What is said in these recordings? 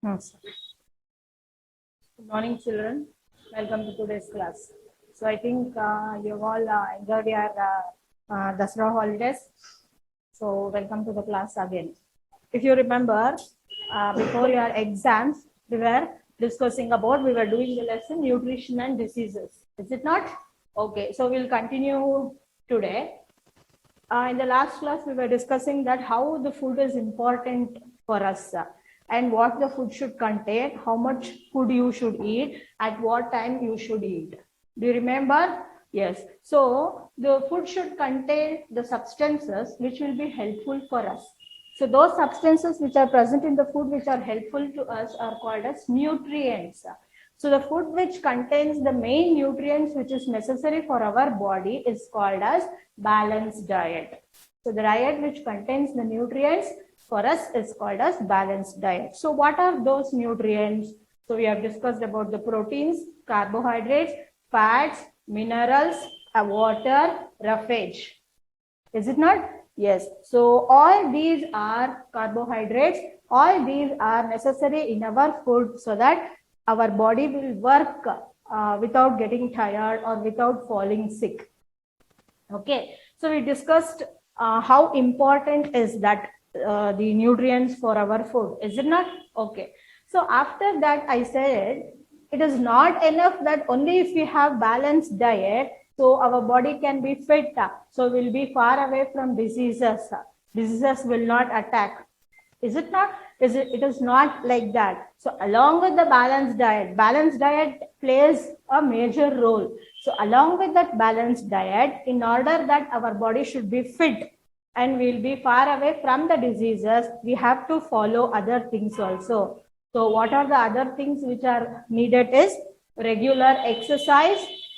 Yes. Good morning, children. Welcome to today's class. So I think you've all enjoyed your Dasra holidays. So welcome to the class again. If you remember, before your exams, we were we were doing the lesson nutrition and diseases. Is it not? Okay. So we'll continue today. In the last class, we were discussing that how the food is important for us and what the food should contain, how much food you should eat, at what time you should eat. Do you remember? Yes. So the food should contain the substances which will be helpful for us. So those substances which are present in the food which are helpful to us are called as nutrients. So the food which contains the main nutrients which is necessary for our body is called as balanced diet. So the diet which contains the nutrients for us is called as balanced diet. So what are those nutrients? So we have discussed about the proteins, carbohydrates, fats, minerals, water, roughage. Is it not? Yes. So all these are carbohydrates. All these are necessary in our food so that our body will work without getting tired or without falling sick. Okay. So we discussed how important is that the nutrients for our food. Is it not? Okay. So after that, I said it is not enough that only if we have balanced diet, so our body can be fit. So we'll be far away from diseases. Diseases will not attack. Is it not? It is not like that. So along with the balanced diet plays a major role. So along with that balanced diet, in order that our body should be fit and we'll be far away from the diseases, we have to follow other things also. So what are the other things which are needed is regular exercise,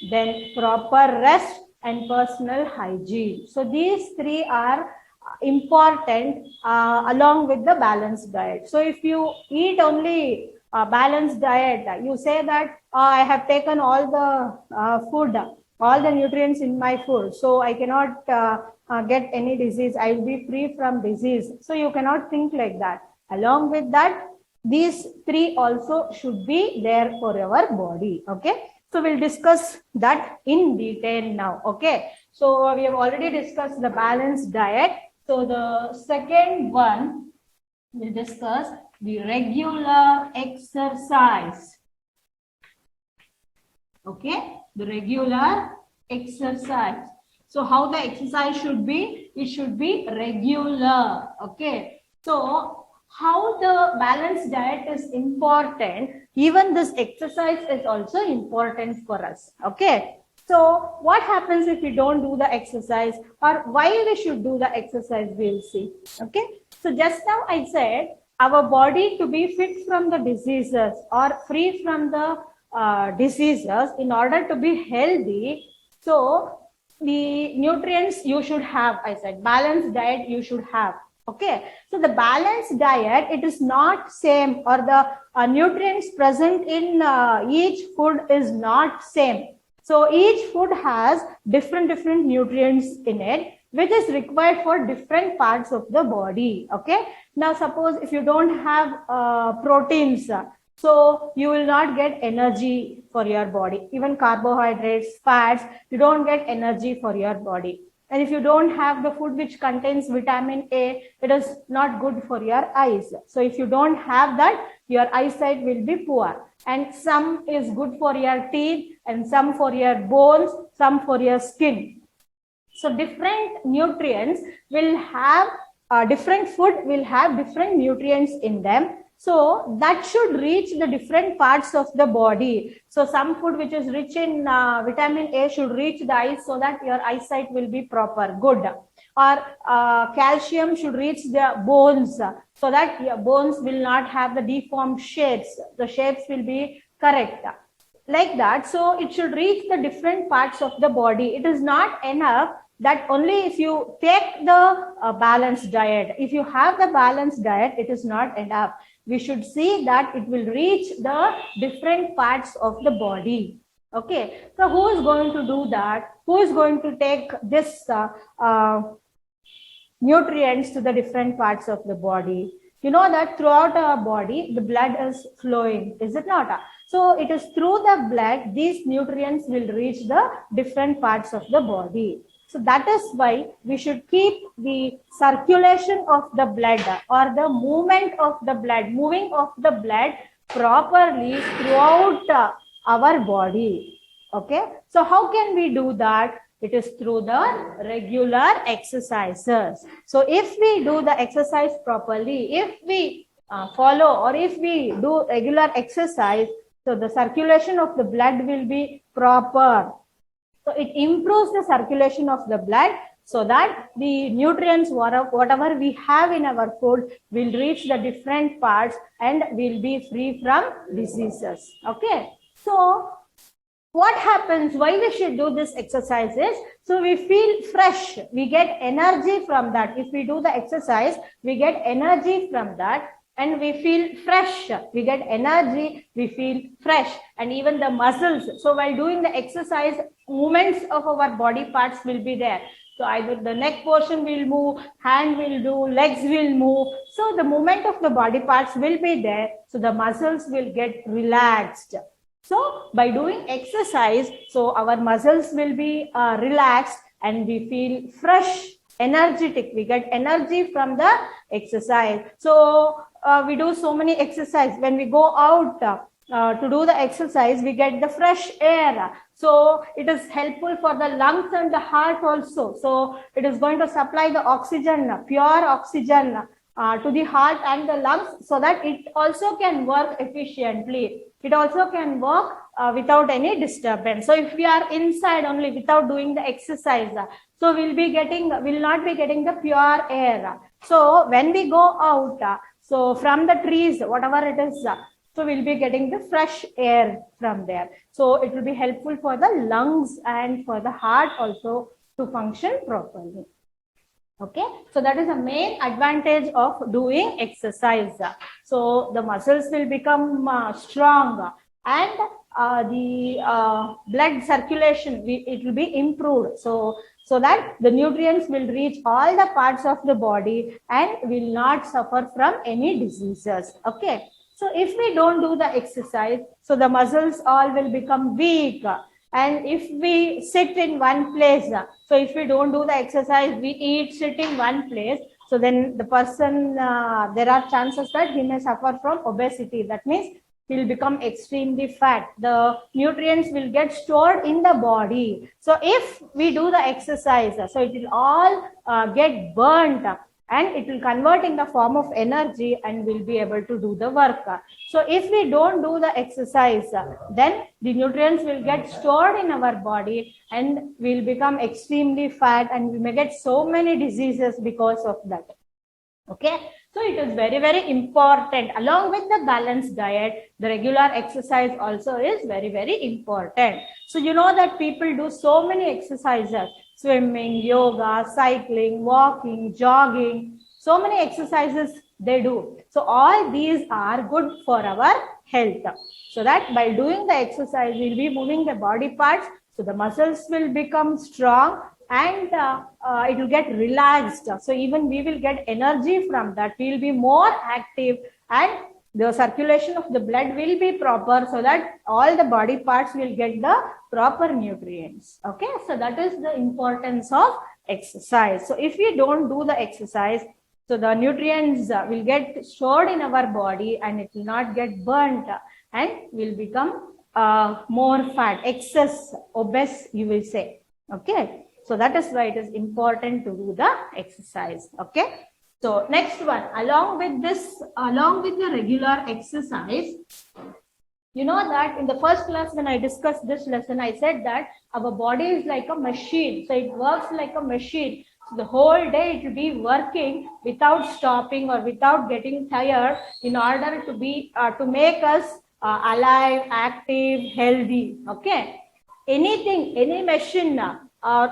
then proper rest and personal hygiene. So these three are important along with the balanced diet. So if you eat only balanced diet, you say that I have taken all the food, all the nutrients in my food, so I cannot get any disease. I will be free from disease. So you cannot think like that. Along with that, these three also should be there for our body. Okay. So we'll discuss that in detail now. Okay. So we have already discussed the balanced diet. So the second one, we'll discuss the regular exercise. Okay. The regular exercise. So how the exercise should be? It should be regular. Okay. So how the balanced diet is important, even this exercise is also important for us. Okay. So what happens if we don't do the exercise, or why we should do the exercise, we'll see. Okay. So just now I said our body to be fit from the diseases or free from the diseases, in order to be healthy, so the nutrients you should have, I said balanced diet you should have. Okay. So the balanced diet, it is not same, or the nutrients present in each food is not same. So each food has different nutrients in it, which is required for different parts of the body. Okay. Now suppose if you don't have proteins, so you will not get energy for your body. Even carbohydrates, fats, you don't get energy for your body. And if you don't have the food which contains vitamin A, it is not good for your eyes. So if you don't have that, your eyesight will be poor. And some is good for your teeth, and some for your bones, some for your skin. So different nutrients will have, different food will have different nutrients in them. So that should reach the different parts of the body. So some food which is rich in vitamin A should reach the eyes so that your eyesight will be proper, good. Or calcium should reach the bones so that your bones will not have the deformed shapes. The shapes will be correct. Like that. So it should reach the different parts of the body. It is not enough that only if you take the balanced diet. If you have the balanced diet, it is not enough. We should see that it will reach the different parts of the body. Okay. So who is going to do that? Who is going to take this nutrients to the different parts of the body? You know that throughout our body, the blood is flowing, is it not? So it is through the blood, these nutrients will reach the different parts of the body. So that is why we should keep the circulation of the blood or the movement of the blood, moving of the blood properly throughout our body. Okay. So how can we do that? It is through the regular exercises. So if we do the exercise properly, if we follow or if we do regular exercise, so the circulation of the blood will be proper. So it improves the circulation of the blood so that the nutrients, whatever we have in our food, will reach the different parts and will be free from diseases. Okay. So what happens, why we should do this exercise is, so we feel fresh, we get energy from that. If we do the exercise, we get energy from that and we feel fresh, we get energy, we feel fresh, and even the muscles. So while doing the exercise, movements of our body parts will be there. So either the neck portion will move, hand will do, legs will move. So the movement of the body parts will be there. So the muscles will get relaxed. So by doing exercise, so our muscles will be relaxed and we feel fresh, energetic. We get energy from the exercise. So we do so many exercise. When we go out to do the exercise, we get the fresh air. So it is helpful for the lungs and the heart also. So it is going to supply the oxygen, pure oxygen to the heart and the lungs, so that it also can work efficiently. It also can work without any disturbance. So if we are inside only without doing the exercise, so we'll not be getting the pure air. So when we go out, so from the trees, whatever it is, so we'll be getting the fresh air from there. So it will be helpful for the lungs and for the heart also to function properly. Okay, so that is the main advantage of doing exercise. So the muscles will become strong and the blood circulation, it will be improved. So that the nutrients will reach all the parts of the body and will not suffer from any diseases. Okay, so if we don't do the exercise, so the muscles all will become weak. And if we sit in one place, so if we don't do the exercise, we eat, sit in one place, so then the person, there are chances that he may suffer from obesity. That means he will become extremely fat. The nutrients will get stored in the body. So if we do the exercise, so it will all get burnt and it will convert in the form of energy and will be able to do the work. So if we don't do the exercise, then the nutrients will get stored in our body and will become extremely fat and we may get so many diseases because of that. Okay, so it is very, very important. Along with the balanced diet, the regular exercise also is very, very important. So you know that people do so many exercises: swimming, yoga, cycling, walking, jogging, so many exercises they do. So all these are good for our health. So that by doing the exercise, we'll be moving the body parts. So the muscles will become strong and it will get relaxed. So even we will get energy from that. We will be more active and the circulation of the blood will be proper, so that all the body parts will get the proper nutrients. Okay, so that is the importance of exercise. So if we don't do the exercise, so the nutrients will get stored in our body and it will not get burnt and will become more fat, excess, obese, you will say. Okay, so that is why it is important to do the exercise. Okay. So next one, along with the regular exercise, you know that in the first class when I discussed this lesson, I said that our body is like a machine. So it works like a machine. So the whole day it will be working without stopping or without getting tired in order to be to make us alive, active, healthy. Okay. Any machine,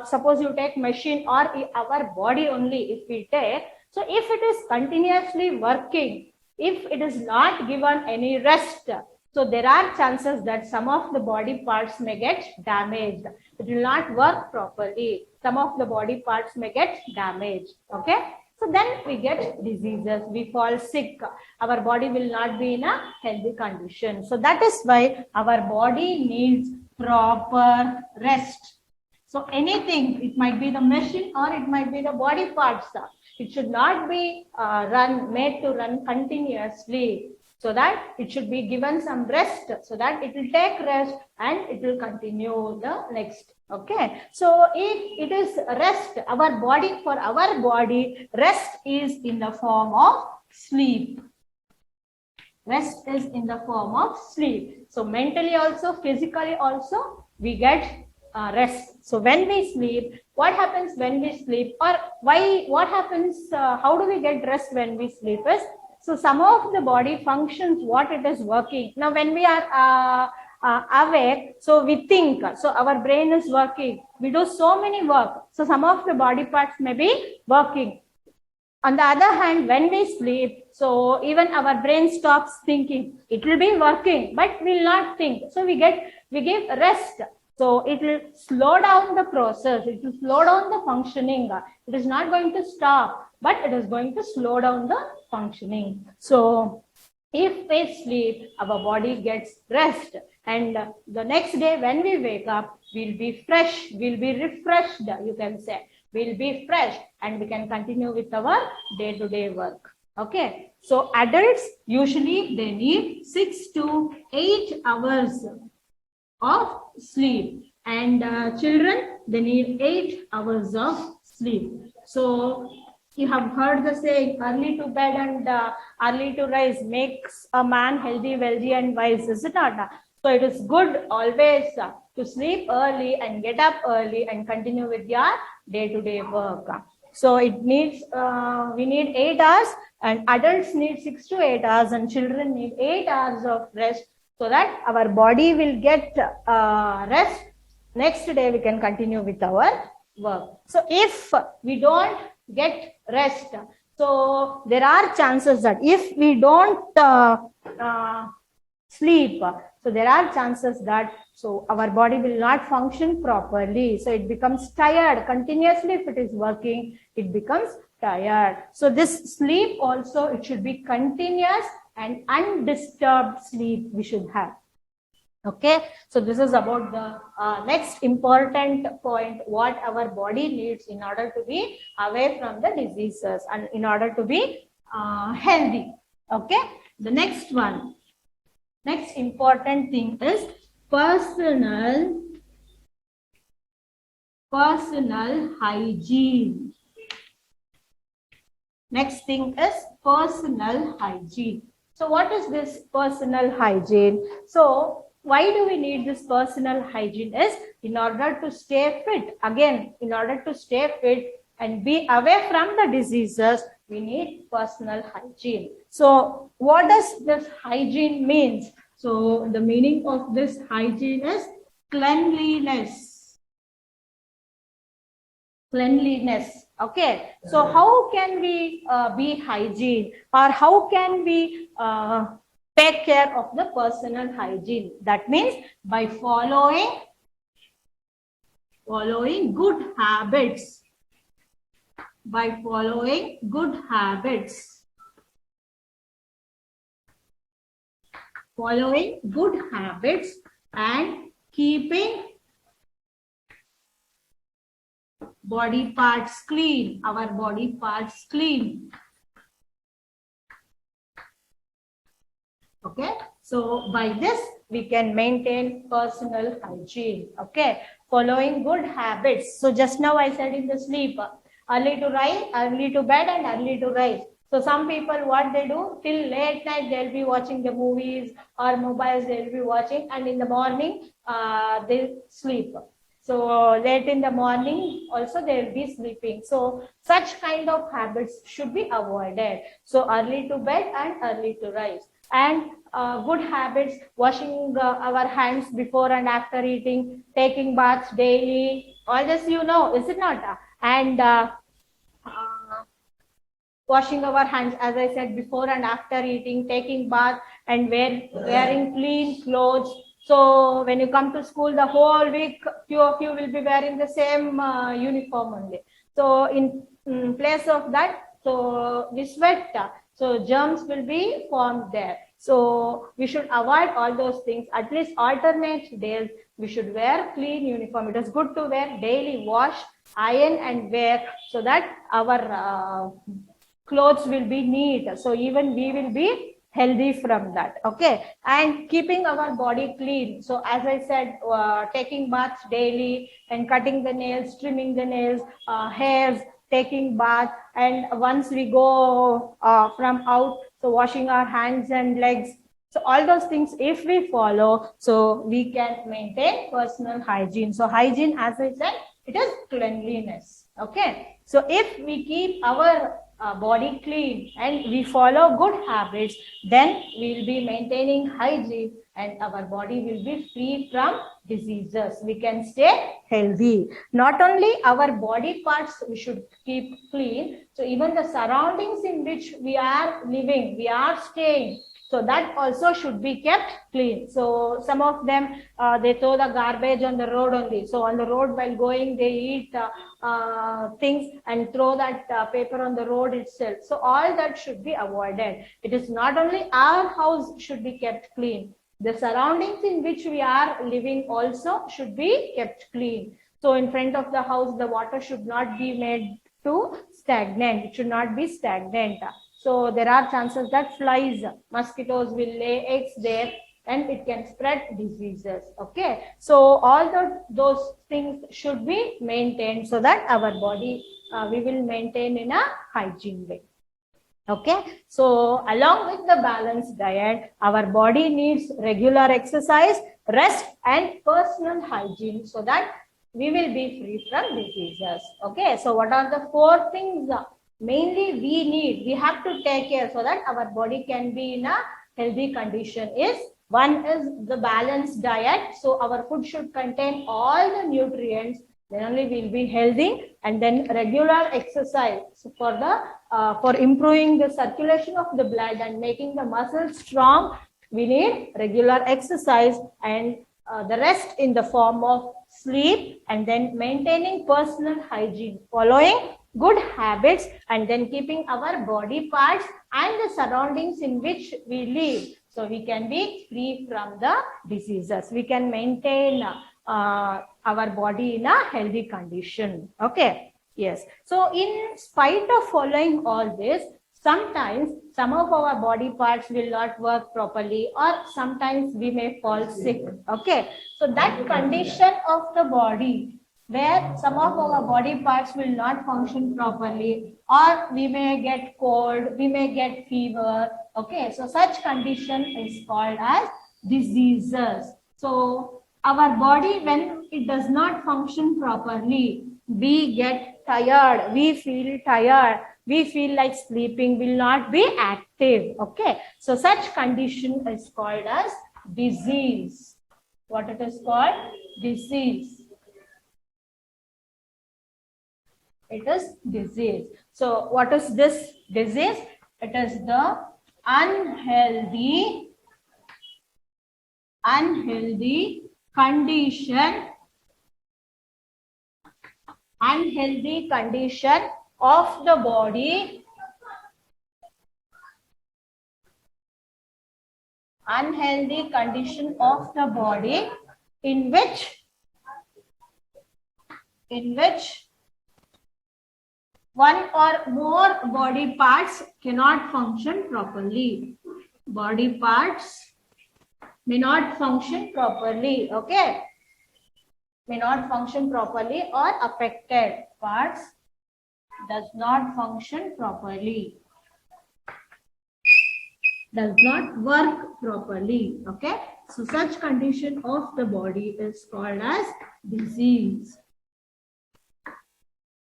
suppose you take machine or our body only, if we take, so if it is continuously working, if it is not given any rest, so there are chances that some of the body parts may get damaged. It will not work properly. Some of the body parts may get damaged. Okay. So then we get diseases, we fall sick, our body will not be in a healthy condition. So that is why our body needs proper rest. So anything, it might be the machine or it might be the body parts. It should not be made to run continuously, so that it should be given some rest, so that it will take rest and it will continue the next. Okay, so if it is rest, our body, for our body, rest is in the form of sleep. Rest is in the form of sleep. So mentally also, physically also, we get rest. So when we sleep, what happens when we sleep, or what happens, how do we get rest when we sleep is, so some of the body functions, what it is working. Now when we are awake, so we think, so our brain is working, we do so many work, so some of the body parts may be working. On the other hand, when we sleep, so even our brain stops thinking, it will be working, but will not think. So we give rest. So it will slow down the process, it will slow down the functioning. It is not going to stop, but it is going to slow down the functioning. So if we sleep, our body gets rest, and the next day when we wake up, we'll be fresh, we'll be refreshed, you can say. We'll be fresh and we can continue with our day-to-day work. Okay, so adults usually they need 6 to 8 hours of sleep, and children they need 8 hours of sleep. So you have heard the saying, early to bed and early to rise makes a man healthy, wealthy and wise, is it not? So it is good always to sleep early and get up early and continue with your day-to-day work. So it needs, we need 8 hours, and adults need 6 to 8 hours, and children need 8 hours of rest, so that our body will get rest. Next day we can continue with our work. So if we don't get rest, so there are chances that if we don't sleep, so there are chances that so our body will not function properly. So it becomes tired continuously. If it is working, it becomes tired. So this sleep also, it should be continuous and undisturbed sleep we should have. Okay, so this is about the next important point, what our body needs in order to be away from the diseases and in order to be healthy. Okay, the next one, next important thing is personal hygiene. Next thing is personal hygiene. So what is this personal hygiene? So why do we need this personal hygiene is in order to stay fit. Again, in order to stay fit and be away from the diseases, we need personal hygiene. So what does this hygiene means? So the meaning of this hygiene is cleanliness. Cleanliness. Okay. So how can we be hygiene, or how can we take care of the personal hygiene? That means by following good habits. By following good habits. Following good habits and keeping body parts clean, our body parts clean. Okay, so by this we can maintain personal hygiene. Okay, following good habits. So just now I said in the sleep, early to rise, early to bed and early to rise. So some people, what they do, till late night they'll be watching the movies or mobiles they'll be watching, and in the morning they sleep. So late in the morning also they will be sleeping. So such kind of habits should be avoided. So early to bed and early to rise. And good habits, washing our hands before and after eating, taking baths daily, all this you know, is it not? And washing our hands, as I said, before and after eating, taking bath, and wearing clean clothes. So when you come to school, the whole week, few of you will be wearing the same uniform only. So in place of that, So we sweat, so germs will be formed there. So we should avoid all those things. At least alternate days, we should wear clean uniform. It is good to wear daily, wash, iron and wear, so that our clothes will be neat. So even we will be healthy from that. Okay. And keeping our body clean. So as I said, taking baths daily and cutting the nails, trimming the nails, hairs, taking bath, and once we go from out, so washing our hands and legs. So all those things, if we follow, so we can maintain personal hygiene. So hygiene, as I said, it is cleanliness. Okay. So if we keep our body clean and we follow good habits, then we will be maintaining hygiene and our body will be free from diseases. We can stay healthy. Not only our body parts we should keep clean, so even the surroundings in which we are living, we are staying, so that also should be kept clean. So some of them, they throw the garbage on the road only. So on the road while going, they eat things and throw that paper on the road itself. So all that should be avoided. It is not only our house should be kept clean. The surroundings in which we are living also should be kept clean. So in front of the house, the water should not be made to stagnant. It should not be stagnant. So there are chances that flies, mosquitoes will lay eggs there and it can spread diseases. Okay. So all those things should be maintained so that our body, we will maintain in a hygiene way. Okay. So along with the balanced diet, our body needs regular exercise, rest and personal hygiene so that we will be free from diseases. Okay. So what are the 4 things mainly we have to take care so that our body can be in a healthy condition? Is one is the balanced diet. So our food should contain all the nutrients, then only we'll be healthy. And then regular exercise for the for improving the circulation of the blood and making the muscles strong, we need regular exercise. And the rest in the form of sleep, and then maintaining personal hygiene, following good habits, and then keeping our body parts and the surroundings in which we live, so we can be free from the diseases. We can maintain our body in a healthy condition. Okay. Yes. So in spite of following all this, sometimes some of our body parts will not work properly, or sometimes we may fall sick. Okay. So that condition of the body where some of our body parts will not function properly, or we may get cold, we may get fever. Okay. So such condition is called as diseases. So our body, when it does not function properly, we get tired, we feel tired, we feel like sleeping, will not be active. Okay. So such condition is called as disease. What it is called? Disease. It is disease. So what is this disease? It is the unhealthy condition of the body, in which one or more body parts cannot function properly. Body parts may not function properly. Okay. May not function properly, or affected parts does not function properly, does not work properly. Okay. So such condition of the body is called as disease.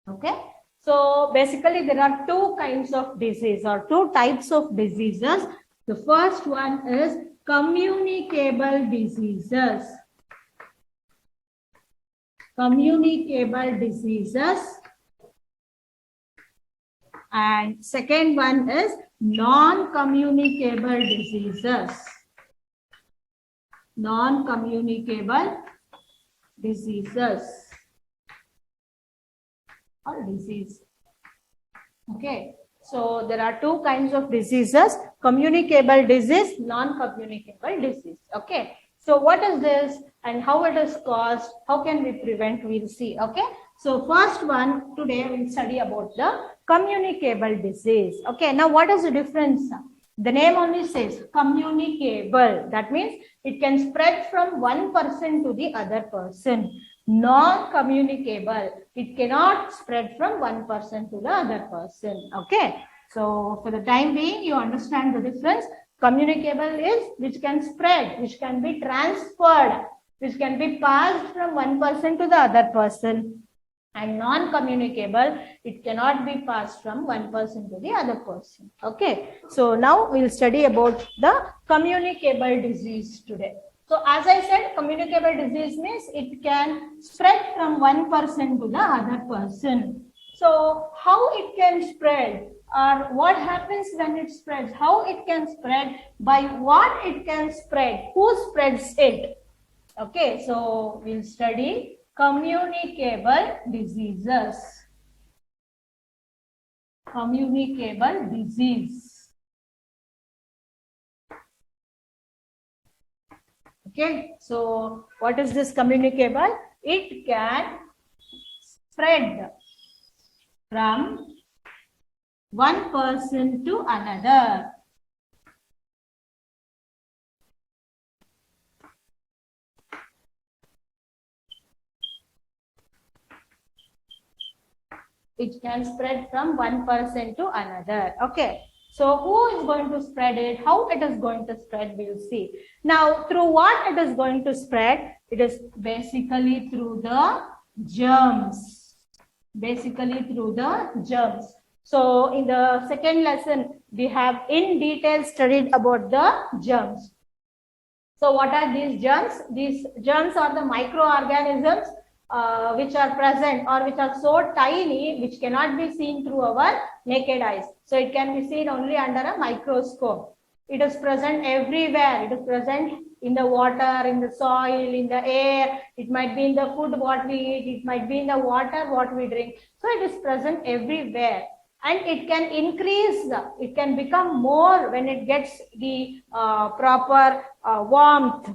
Okay. So basically there are 2 kinds of disease, or 2 types of diseases. The first one is communicable diseases. Communicable diseases. And second one is non-communicable diseases. Non-communicable diseases or disease. Okay. So there are two kinds of diseases: communicable disease, non-communicable disease. Okay. So what is this and how it is caused? How can we prevent? We'll see. Okay. So first one today we'll study about the communicable disease. Okay. Now what is the difference? The name only says communicable. That means it can spread from one person to the other person. Non-communicable, it cannot spread from one person to the other person. Okay. So for the time being, you understand the difference. Communicable is which can spread, which can be transferred, which can be passed from one person to the other person. And non-communicable, it cannot be passed from one person to the other person. Okay. So now we'll study about the communicable disease today. So as I said, communicable disease means it can spread from one person to the other person. So how it can spread, or what happens when it spreads, how it can spread, by what it can spread, who spreads it. Okay, so we'll study communicable diseases. Communicable disease. Okay, so what is this communicable? It can spread from one person to another. It can spread from one person to another. Okay. So who is going to spread it? How it is going to spread, we'll see. Now, through what it is going to spread? It is basically through the germs. Basically through the germs. So in the second lesson, we have in detail studied about the germs. So what are these germs? These germs are the microorganisms which are present or which are so tiny which cannot be seen through our naked eyes. So it can be seen only under a microscope. It is present everywhere. It is present in the water, in the soil, in the air. It might be in the food what we eat. It might be in the water what we drink. So it is present everywhere. And it can increase, it can become more when it gets the proper warmth.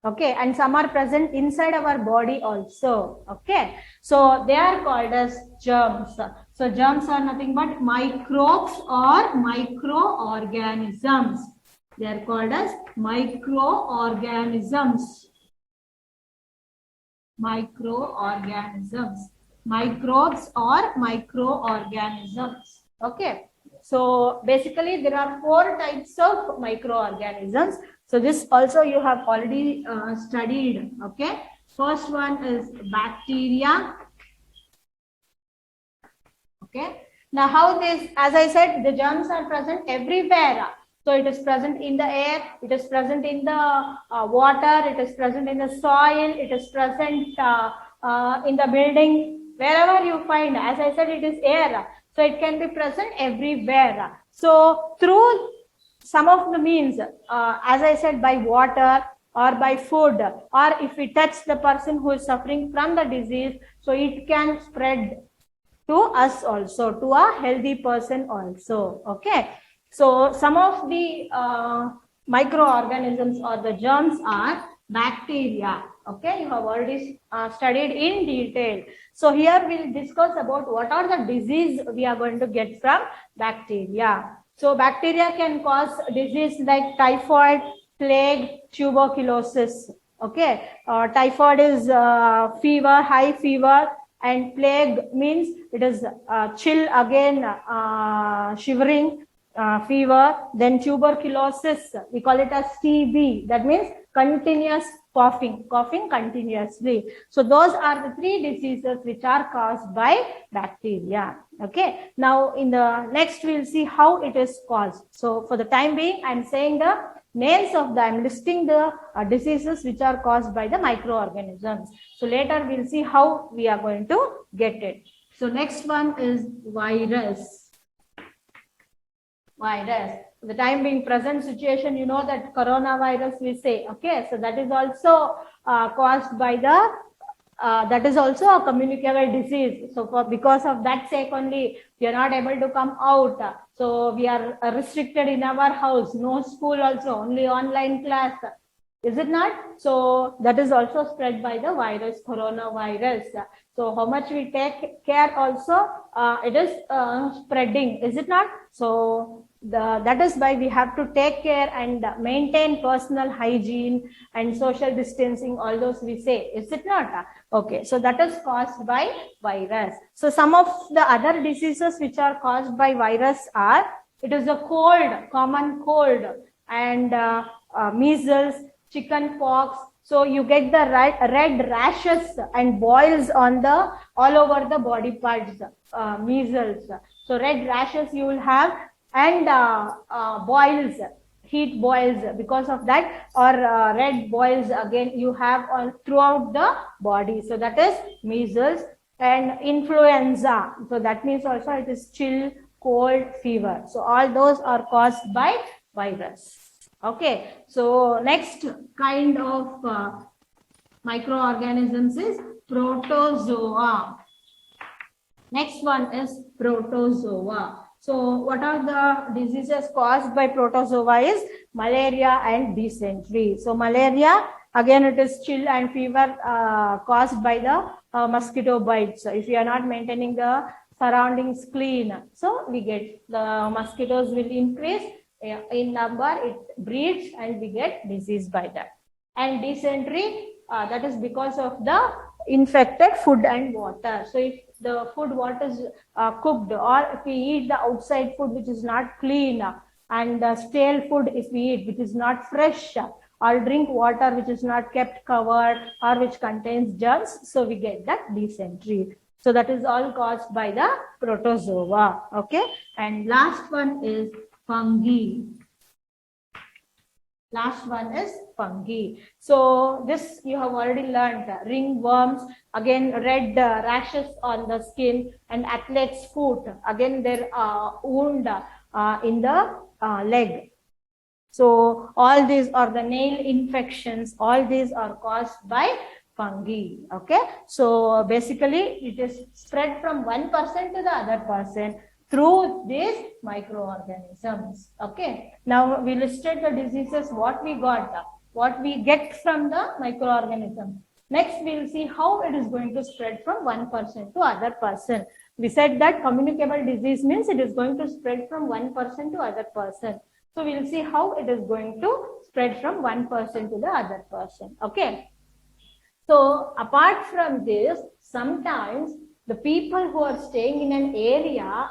Okay, and some are present inside our body also. Okay, so they are called as germs. So germs are nothing but microbes or microorganisms. They are called as microorganisms. Microorganisms. Microbes or microorganisms. Okay, so basically there are 4 types of microorganisms. So this also you have already studied. Okay, first one is bacteria. Okay, now how this, as I said, the germs are present everywhere. So it is present in the air, it is present in the water, it is present in the soil, it is present in the building. Wherever you find, as I said, it is air. So it can be present everywhere. So through some of the means, as I said, by water or by food, or if we touch the person who is suffering from the disease, so it can spread to us also, to a healthy person also. Okay. So some of the microorganisms or the germs are bacteria. Okay, you have already studied in detail. So here we'll discuss about what are the disease we are going to get from bacteria. So bacteria can cause disease like typhoid, plague, tuberculosis. Okay, typhoid is fever, high fever, and plague means it is chill again, shivering, fever. Then tuberculosis, we call it as TB. That means continuous coughing continuously. So those are the 3 diseases which are caused by bacteria. Okay. Now in the next we'll see how it is caused. So for the time being, I'm saying the names of them, I'm listing the diseases which are caused by the microorganisms. So later we'll see how we are going to get it. So next one is virus. Virus. The time being present situation, you know that coronavirus we say. Okay, so that is also caused by the that is also a communicable disease. So because of that sake only, we are not able to come out. So we are restricted in our house, no school also, only online class. Is it not? So that is also spread by the virus, coronavirus. So how much we take care also, it is spreading, is it not? So that is why we have to take care and maintain personal hygiene and social distancing, all those we say, is it not? Okay, so that is caused by virus. So some of the other diseases which are caused by virus are, it is a cold, common cold, and measles, chicken pox. So you get the red rashes and boils on the all over the body parts, measles. So red rashes you will have, and boils, heat boils because of that, or red boils again you have on throughout the body. So that is measles. And influenza, so that means also it is chill, cold, fever. So all those are caused by virus. Okay, so next kind of microorganisms is protozoa. Next one is protozoa. So what are the diseases caused by protozoa is malaria and dysentery. So malaria, again it is chill and fever caused by the mosquito bites. So if you are not maintaining the surroundings clean, so we get the mosquitoes will increase in number, it breeds, and we get disease by that. And dysentery, that is because of the infected food and water. So if the food water is cooked, or if we eat the outside food which is not clean, and stale food if we eat which is not fresh, or drink water which is not kept covered or which contains germs, so we get that dysentery. So that is all caused by the protozoa. Okay, and last one is fungi. Last one is fungi. So this you have already learned. Ringworms, again red rashes on the skin, and athlete's foot, again their wound in the leg. So all these are the nail infections. All these are caused by fungi. Okay, so basically it is spread from one person to the other person through these microorganisms. Okay, now we listed the diseases, what we got, what we get from the microorganism. Next we will see how it is going to spread from one person to other person. We said that communicable disease means it is going to spread from one person to other person. So we will see how it is going to spread from one person to the other person. Okay, so apart from this, sometimes the people who are staying in an area,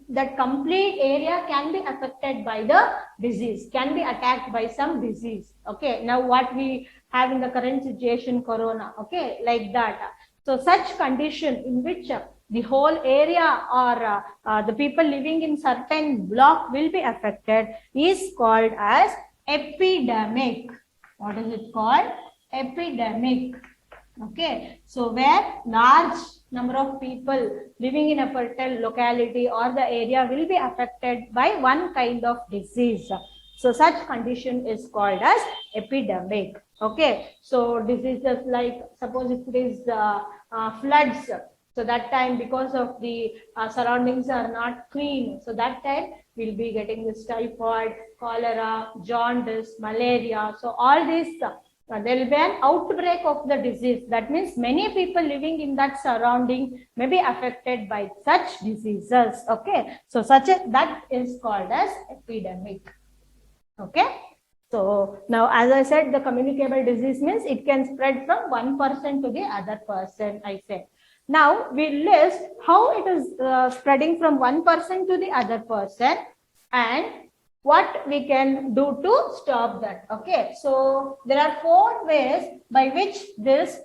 that complete area can be affected by the disease, can be attacked by some disease. Okay, now what we have in the current situation, corona, okay, like that. So such condition in which the whole area or the people living in certain block will be affected is called as epidemic. What is it called? Epidemic. Okay, so where large number of people living in a particular locality or the area will be affected by one kind of disease. So such condition is called as epidemic. Okay, so diseases like, suppose if it is floods, so that time because of the surroundings are not clean, so that time we'll be getting this typhoid, cholera, jaundice, malaria. So all these there will be an outbreak of the disease. That means many people living in that surrounding may be affected by such diseases. Okay, so that is called as epidemic. Okay, so now as I said, the communicable disease means it can spread from one person to the other person, I said. Now we list how it is spreading from one person to the other person and what we can do to stop that. Okay, so there are 4 ways by which this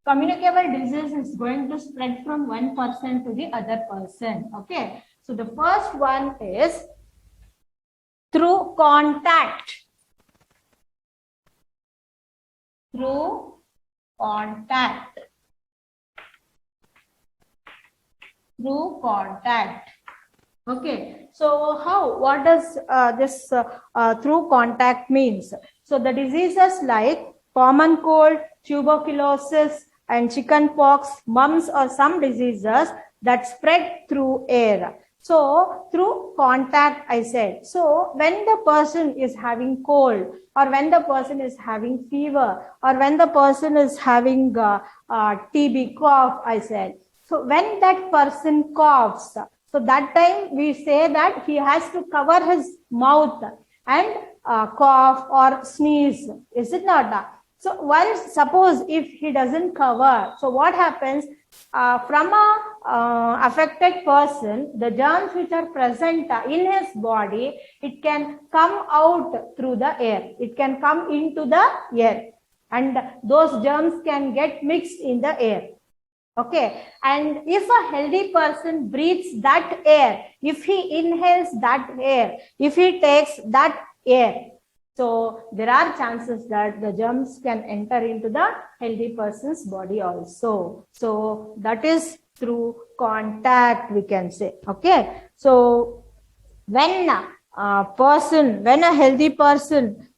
communicable disease is going to spread from one person to the other person. Okay, so the first one is through contact. Through contact. Through contact. Okay, so what does this through contact means? So the diseases like common cold, tuberculosis, and chicken pox, mumps, or some diseases that spread through air. So through contact, I said. So when the person is having cold, or when the person is having fever, or when the person is having TB cough, I said. So when that person coughs, so that time we say that he has to cover his mouth and cough or sneeze. Is it not? So once, suppose if he doesn't cover, so what happens? From a affected person, the germs which are present in his body, it can come out through the air. It can come into the air, and those germs can get mixed in the air. Okay, and if a healthy person breathes that air, if he inhales that air, if he takes that air, so there are chances that the germs can enter into the healthy person's body also. So that is through contact, we can say. Okay, so when a healthy person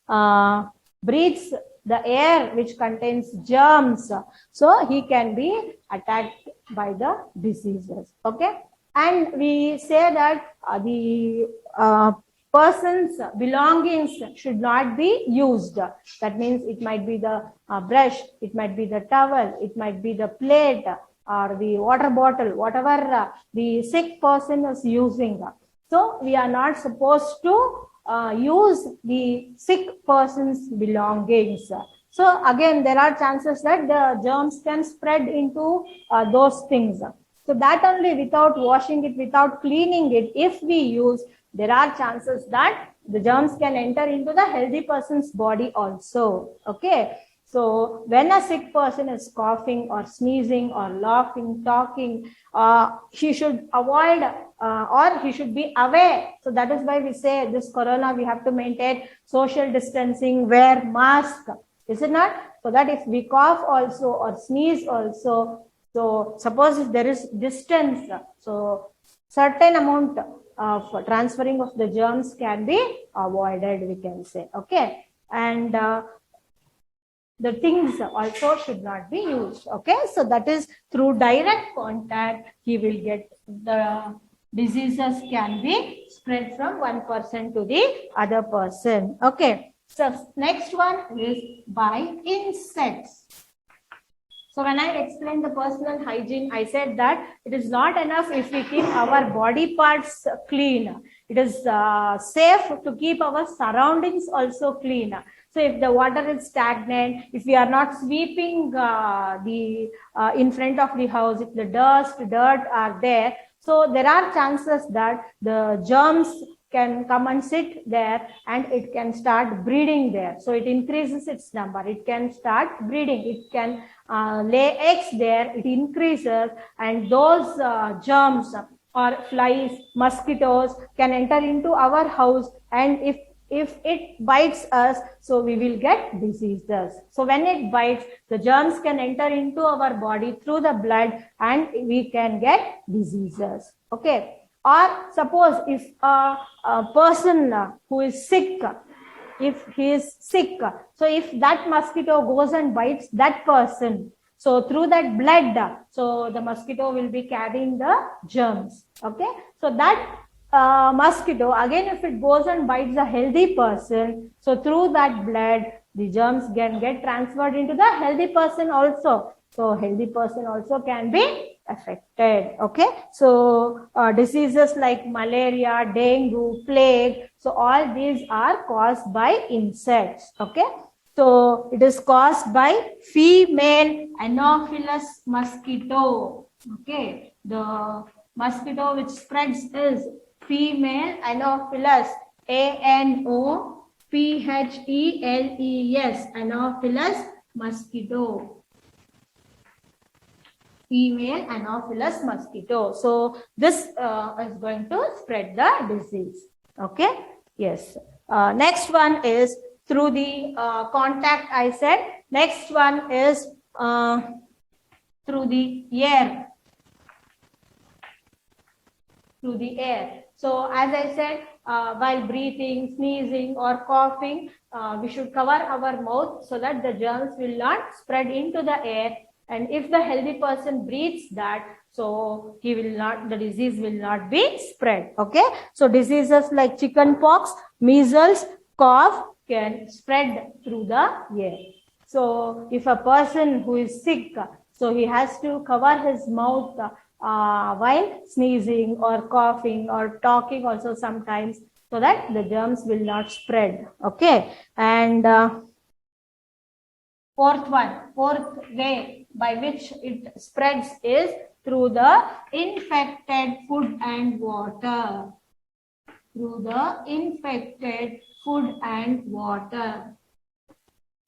breathes the air which contains germs, so he can be attacked by the diseases. Okay, and we say that the person's belongings should not be used. That means it might be the brush, it might be the towel, it might be the plate or the water bottle, whatever the sick person is using. So we are not supposed to use the sick person's belongings. So again, there are chances that the germs can spread into those things. So that only, without washing it, without cleaning it, if we use, there are chances that the germs can enter into the healthy person's body also. Okay. So when a sick person is coughing or sneezing or laughing, talking, he should avoid or he should be aware. So that is why we say this corona, we have to maintain social distancing, wear mask. Is it not? So that if we cough also or sneeze also, so suppose if there is distance, so certain amount of transferring of the germs can be avoided, we can say. Okay, and the things also should not be used. Okay, so that is through direct contact, he will get the diseases can be spread from one person to the other person. Okay, so next one is by insects. So when I explained the personal hygiene, I said that it is not enough if we keep our body parts clean. It is safe to keep our surroundings also clean. So if the water is stagnant, if we are not sweeping in front of the house, if the dirt are there, so there are chances that the germs can come and sit there and it can start breeding there. So it increases its number. It can start breeding. It can lay eggs there. It increases, and those germs or flies, mosquitoes can enter into our house, and if it bites us, so we will get diseases. So when it bites, the germs can enter into our body through the blood and we can get diseases. Okay. Or suppose if a person who is sick, if he is sick, so if that mosquito goes and bites that person, so through that blood, so the mosquito will be carrying the germs. Okay. So that mosquito, again, if it goes and bites a healthy person, so through that blood, the germs can get transferred into the healthy person also. So healthy person also can be affected. Okay. So diseases like malaria, dengue, plague, so all these are caused by insects. Okay. So it is caused by female Anopheles mosquito. Okay. The mosquito which spreads is female Anopheles, Anopheles, Anopheles mosquito. Female Anopheles mosquito. So this is going to spread the disease. Okay. Yes. Next one is through the contact, I said. Next one is through the air. Through the air. So as I said, while breathing, sneezing or coughing, we should cover our mouth so that the germs will not spread into the air. And if the healthy person breathes that, so the disease will not be spread. Okay. So diseases like chicken pox, measles, cough can spread through the air. So if a person who is sick, so he has to cover his mouth while sneezing or coughing or talking also sometimes, so that the germs will not spread. Okay. And fourth way by which it spreads is through the infected food and water. Through the infected food and water.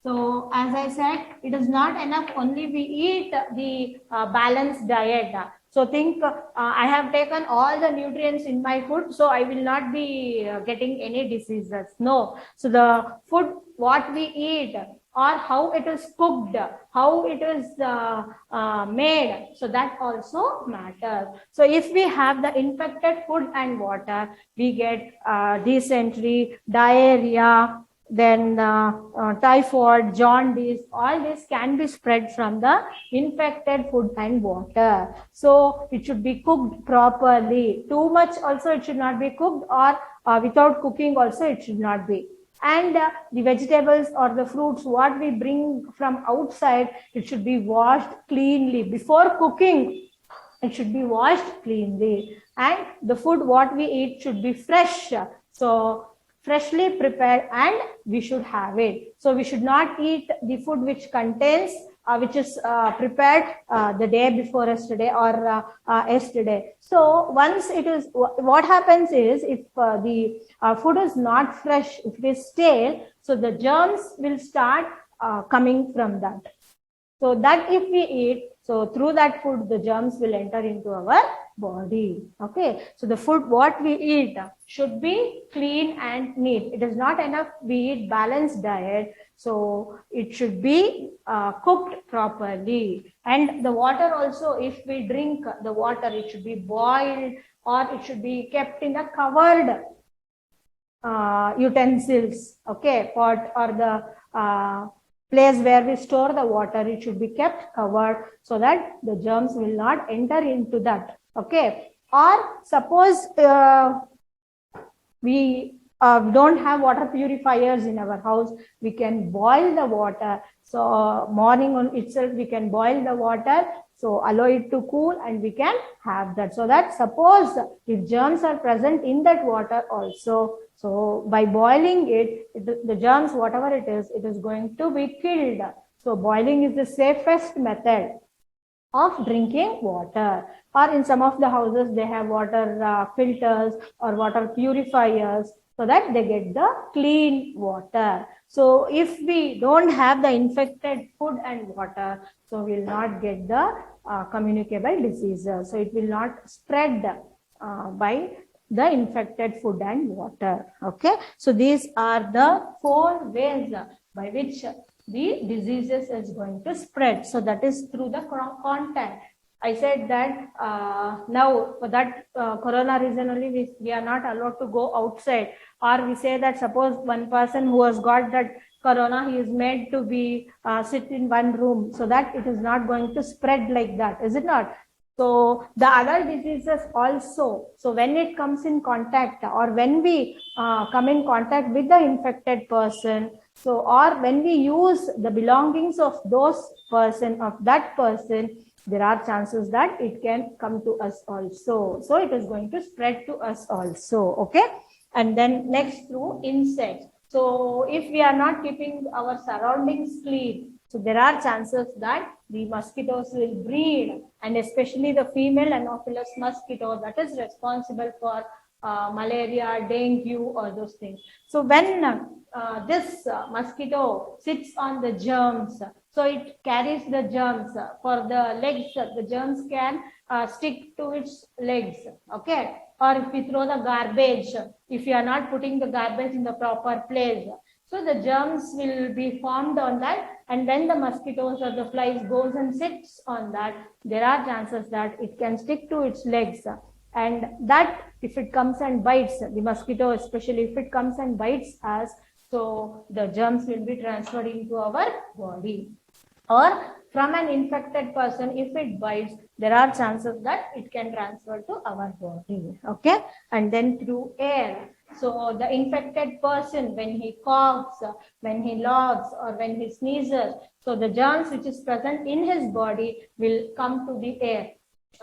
So as I said, it is not enough only we eat the balanced diet. So think I have taken all the nutrients in my food, so I will not be getting any diseases. No. So the food what we eat or how it is cooked, how it is made, so that also matters. So if we have the infected food and water, we get dysentery, diarrhea, then typhoid, jaundice, all this can be spread from the infected food and water. So it should be cooked properly. Too much also it should not be cooked, or without cooking also it should not be. And the vegetables or the fruits what we bring from outside, it should be washed cleanly before cooking. It should be washed cleanly. And the food what we eat should be fresh. So freshly prepared, and we should have it. So we should not eat the food which contains which is prepared the day before yesterday or yesterday. So once it is, what happens is, if the food is not fresh, if it is stale, so the germs will start coming from that. So that if we eat, so through that food, the germs will enter into our body. Okay. So the food what we eat should be clean and neat. It is not enough we eat balanced diet. So it should be cooked properly. And the water also, if we drink the water, it should be boiled, or it should be kept in a covered utensils. Okay. Pot or the place where we store the water, it should be kept covered so that the germs will not enter into that. Okay. Or suppose we don't have water purifiers in our house, we can boil the water. So morning on itself, we can boil the water. So allow it to cool and we can have that. So that suppose if germs are present in that water also, so by boiling it, the germs, whatever it is going to be killed. So boiling is the safest method of drinking water. Or in some of the houses, they have water filters or water purifiers, so that they get the clean water. So if we don't have the infected food and water, so we will not get the communicable diseases. So it will not spread by the infected food and water. Okay. So these are the 4 ways by which the diseases is going to spread. So that is through the contact. I said that now for that corona reason only we are not allowed to go outside, or we say that suppose one person who has got that corona, he is made to be sit in one room, so that it is not going to spread like that, is it not? So the other diseases also, so when it comes in contact, or when we come in contact with the infected person, so or when we use the belongings of that person, there are chances that it can come to us also. So it is going to spread to us also. Okay. And then next, through insects. So if we are not keeping our surroundings clean, so there are chances that the mosquitoes will breed, and especially the female Anopheles mosquito that is responsible for malaria, dengue, or those things. So when this mosquito sits on the germs, so it carries the germs for the legs. The germs can stick to its legs. Okay. Or if we throw the garbage, if you are not putting the garbage in the proper place, so the germs will be formed on that. And when the mosquitoes or the flies goes and sits on that, there are chances that it can stick to its legs. And that if it comes and bites, the mosquito especially, if it comes and bites us, so the germs will be transferred into our body. or from an infected person, if it bites, there are chances that it can transfer to our body. Okay, and then through air. So the infected person, when he coughs, when he laughs, or when he sneezes, so the germs which is present in his body will come to the air.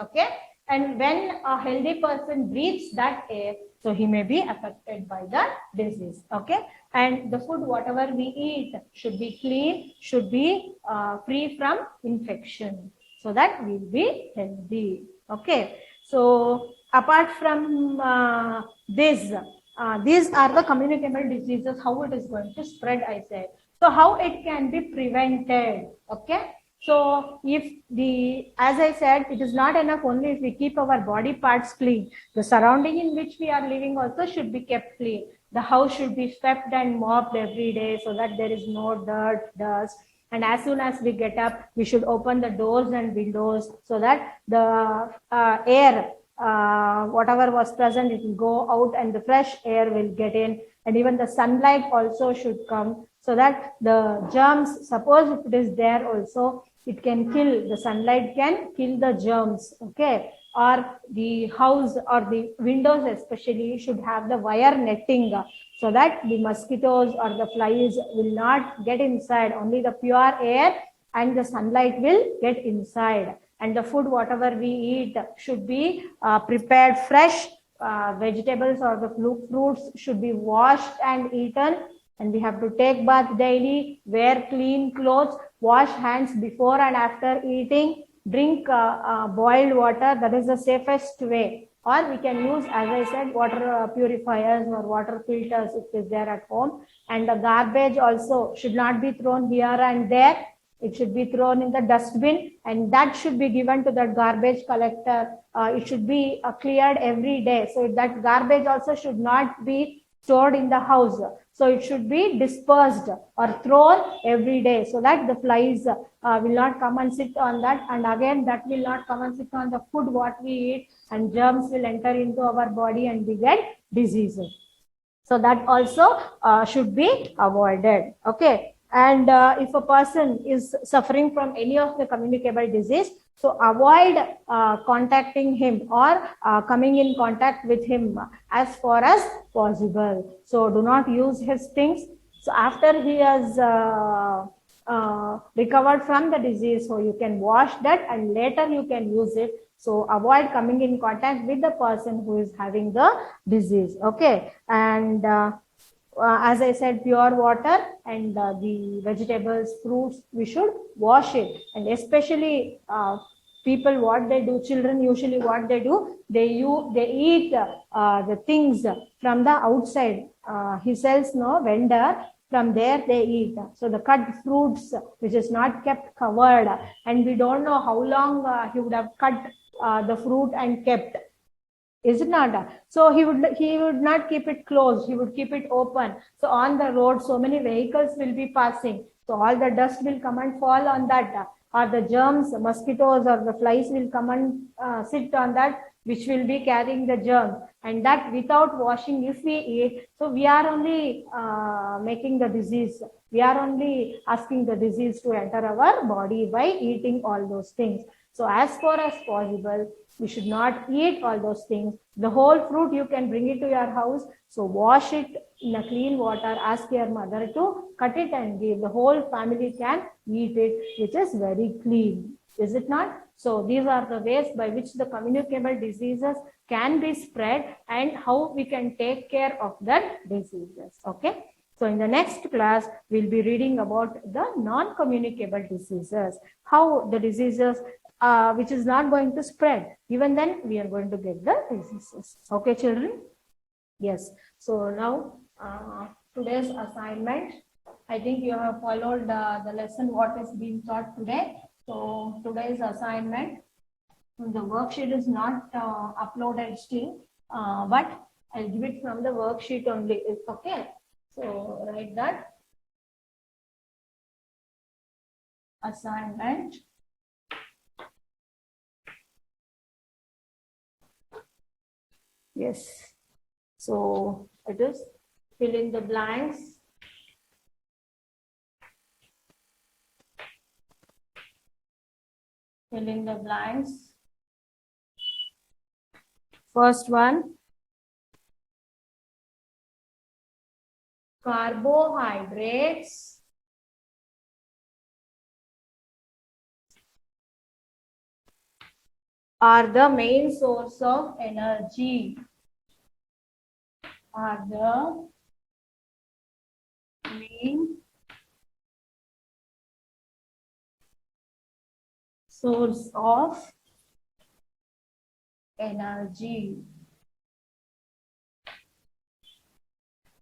Okay, and when a healthy person breathes that air, so he may be affected by that disease. Okay, and the food whatever we eat should be clean, should be free from infection, so that we will be healthy. Okay, so apart from these are the communicable diseases. How it is going to spread, I said. So how it can be prevented. Okay, so if as I said, it is not enough only if we keep our body parts clean. The surrounding in which we are living also should be kept clean. The house should be swept and mopped every day so that there is no dirt, dust. And as soon as we get up, we should open the doors and windows so that the air, whatever was present, it will go out and the fresh air will get in. And even the sunlight also should come so that the germs, suppose if it is there also, it can kill, the sunlight can kill the germs. Okay, or the house or the windows especially should have the wire netting so that the mosquitoes or the flies will not get inside. Only the pure air and the sunlight will get inside. And the food whatever we eat should be prepared fresh. Vegetables or the fruits should be washed and eaten. And we have to take bath daily, wear clean clothes, wash hands before and after eating, drink boiled water. That is the safest way. Or we can use, as I said, water purifiers or water filters if it is there at home. And the garbage also should not be thrown here and there. It should be thrown in the dustbin, and that should be given to the garbage collector. It should be cleared every day. So that garbage also should not be stored in the house. So it should be dispersed or thrown every day so that the flies will not come and sit on that. And again, that will not come and sit on the food what we eat, and germs will enter into our body and we get diseases. So that also should be avoided. Okay. And if a person is suffering from any of the communicable disease, so avoid contacting him or coming in contact with him as far as possible. So do not use his things. So after he has recovered from the disease, so you can wash that and later you can use it. So avoid coming in contact with the person who is having the disease. Okay. And as I said, pure water and the vegetables, fruits, we should wash it. And especially people, what they do, children usually what they do, they eat the things from the outside. He sells no vendor. From there they eat. So the cut fruits, which is not kept covered, and we don't know how long he would have cut the fruit and kept. Is it not? So he would not keep it closed. He would keep it open. So on the road, so many vehicles will be passing. So all the dust will come and fall on that. Or the germs, mosquitoes or the flies will come and sit on that, which will be carrying the germs. And that without washing, if we eat, so we are only making the disease. We are only asking the disease to enter our body by eating all those things. So as far as possible, we should not eat all those things. The whole fruit you can bring it to your house. So wash it in a clean water. Ask your mother to cut it and give. The whole family can eat it, which is very clean. Is it not? So these are the ways by which the communicable diseases can be spread and how we can take care of that diseases. Okay. So in the next class, we'll be reading about the non-communicable diseases, how the diseases which is not going to spread. Even then, we are going to get the diseases. Okay, children? Yes. So now, today's assignment, I think you have followed the lesson what is being taught today. So today's assignment, the worksheet is not uploaded still, but I'll give it from the worksheet only. It's okay. So write that assignment. Yes. So it is fill in the blanks. Fill in the blanks. First one, carbohydrates are the main source of energy. Are the main source of energy.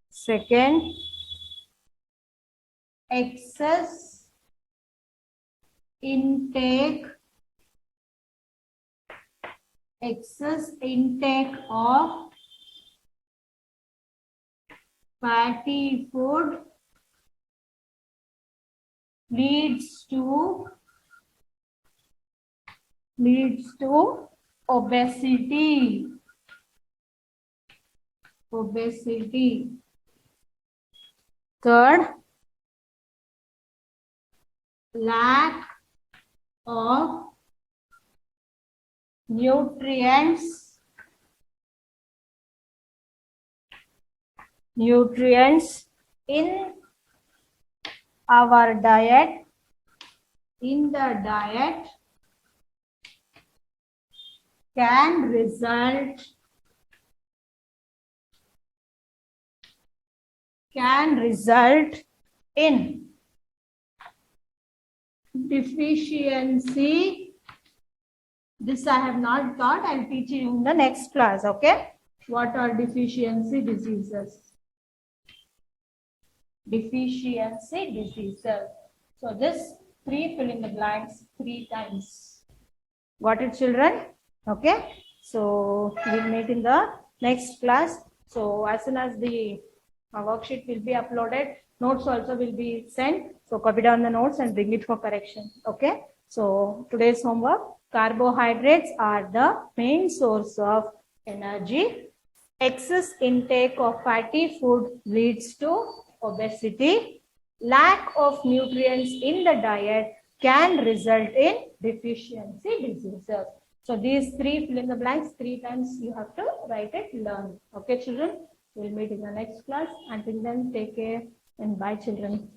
Second, excess intake of fatty food leads to obesity. Third, lack of nutrients in our diet, can result in deficiency. This I have not taught. I'll teach you in the next class. Okay. What are deficiency diseases? Deficiency diseases. So this 3 fill in the blanks 3 times. Got it, children? Okay. So we'll meet in the next class. So as soon as the worksheet will be uploaded, notes also will be sent. So copy down the notes and bring it for correction. Okay. So today's homework: carbohydrates are the main source of energy. Excess intake of fatty food leads to obesity. Lack of nutrients in the diet can result in deficiency diseases. So these 3 fill in the blanks 3 times you have to write it, learn. Okay, children? We'll meet in the next class. Until then, take care and bye, children.